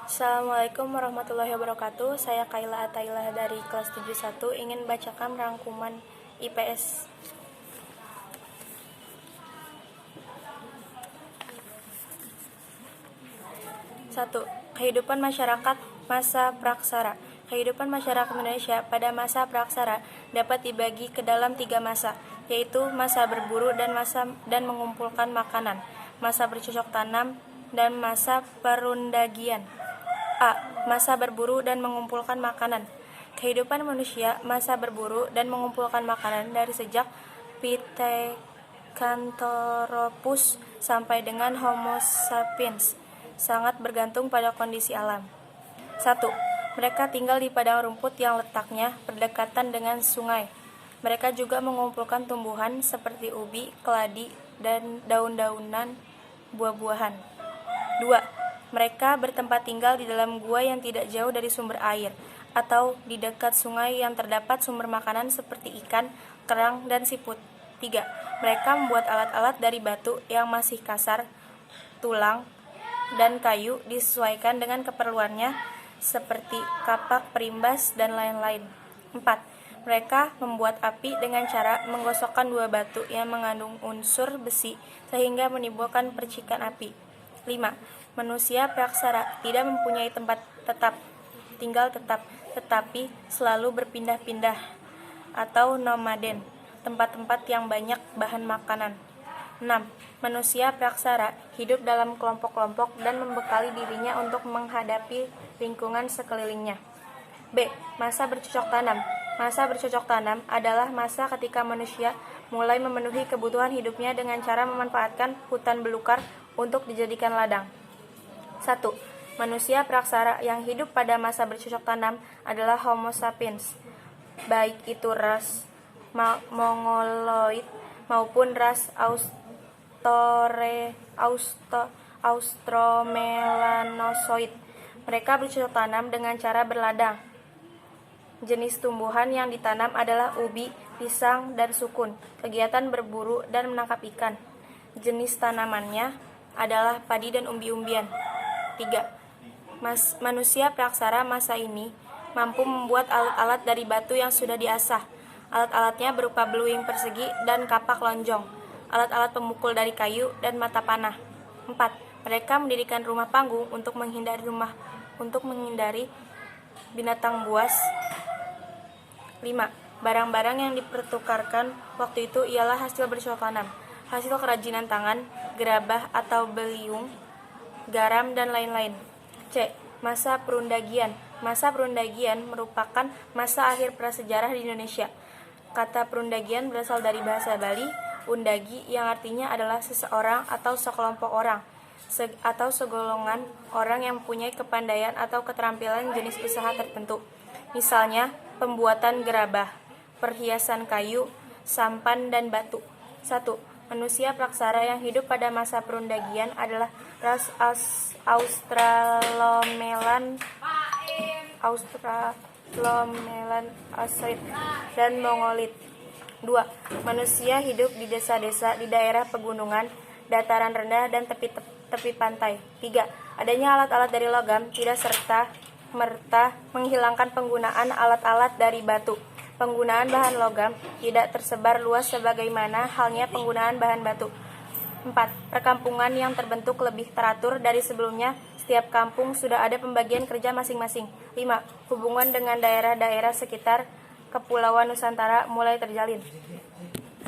Assalamualaikum warahmatullahi wabarakatuh. Saya Kaila Atailah dari kelas 71 ingin bacakan rangkuman IPS. 1. Kehidupan masyarakat masa praksara. Kehidupan masyarakat Indonesia pada masa praksara dapat dibagi ke dalam 3 masa, yaitu masa berburu dan mengumpulkan makanan, masa bercocok tanam, dan masa perundagian. A. Masa berburu dan mengumpulkan makanan. Kehidupan manusia masa berburu dan mengumpulkan makanan dari sejak Pithecanthropus sampai dengan Homo sapiens sangat bergantung pada kondisi alam. 1. Mereka tinggal di padang rumput yang letaknya berdekatan dengan sungai. Mereka juga mengumpulkan tumbuhan seperti ubi, keladi, dan daun-daunan buah-buahan. 2. Mereka bertempat tinggal di dalam gua yang tidak jauh dari sumber air, atau di dekat sungai yang terdapat sumber makanan seperti ikan, kerang, dan siput. 3. Mereka membuat alat-alat dari batu yang masih kasar, tulang, dan kayu disesuaikan dengan keperluannya, seperti kapak, perimbas, dan lain-lain. 4. Mereka membuat api dengan cara menggosokkan 2 batu yang mengandung unsur besi sehingga menimbulkan percikan api. 5. Manusia praksara tidak mempunyai tempat tinggal tetap, tetapi selalu berpindah-pindah atau nomaden, tempat-tempat yang banyak bahan makanan. 6. Manusia praksara hidup dalam kelompok-kelompok dan membekali dirinya untuk menghadapi lingkungan sekelilingnya. B. Masa bercocok tanam. Masa bercocok tanam adalah masa ketika manusia mulai memenuhi kebutuhan hidupnya dengan cara memanfaatkan hutan belukar untuk dijadikan ladang. 1. Manusia praksara yang hidup pada masa bercocok tanam adalah Homo sapiens, baik itu ras Mongoloid maupun ras Australomelanosoid. Mereka bercocok tanam dengan cara berladang. Jenis tumbuhan yang ditanam adalah ubi, pisang, dan sukun. Kegiatan berburu dan menangkap ikan. Jenis tanamannya adalah padi dan umbi-umbian. 3. Manusia praksara masa ini mampu membuat alat-alat dari batu yang sudah diasah. Alat-alatnya berupa beluing persegi dan kapak lonjong, alat-alat pemukul dari kayu, dan mata panah. 4. Mereka mendirikan rumah panggung untuk menghindari binatang buas. 5. Barang-barang yang dipertukarkan waktu itu ialah hasil bercocok tanam, hasil kerajinan tangan, gerabah atau beliung, garam, dan lain-lain. C. Masa perundagian. Masa perundagian merupakan masa akhir prasejarah di Indonesia. Kata perundagian berasal dari bahasa Bali, undagi, yang artinya adalah seseorang atau sekelompok orang, atau segolongan orang yang mempunyai kepandaian atau keterampilan jenis usaha tertentu. Misalnya, pembuatan gerabah, perhiasan kayu, sampan, dan batu. 1. Manusia praksara yang hidup pada masa perundagian adalah ras Australomelanosoid dan Mongolid. 2. Manusia hidup di desa-desa di daerah pegunungan, dataran rendah, dan tepi pantai. 3. Adanya alat-alat dari logam tidak serta-merta menghilangkan penggunaan alat-alat dari batu. Penggunaan bahan logam tidak tersebar luas sebagaimana halnya penggunaan bahan batu. 4. Perkampungan yang terbentuk lebih teratur dari sebelumnya. Setiap kampung sudah ada pembagian kerja masing-masing. 5. Hubungan dengan daerah-daerah sekitar Kepulauan Nusantara mulai terjalin.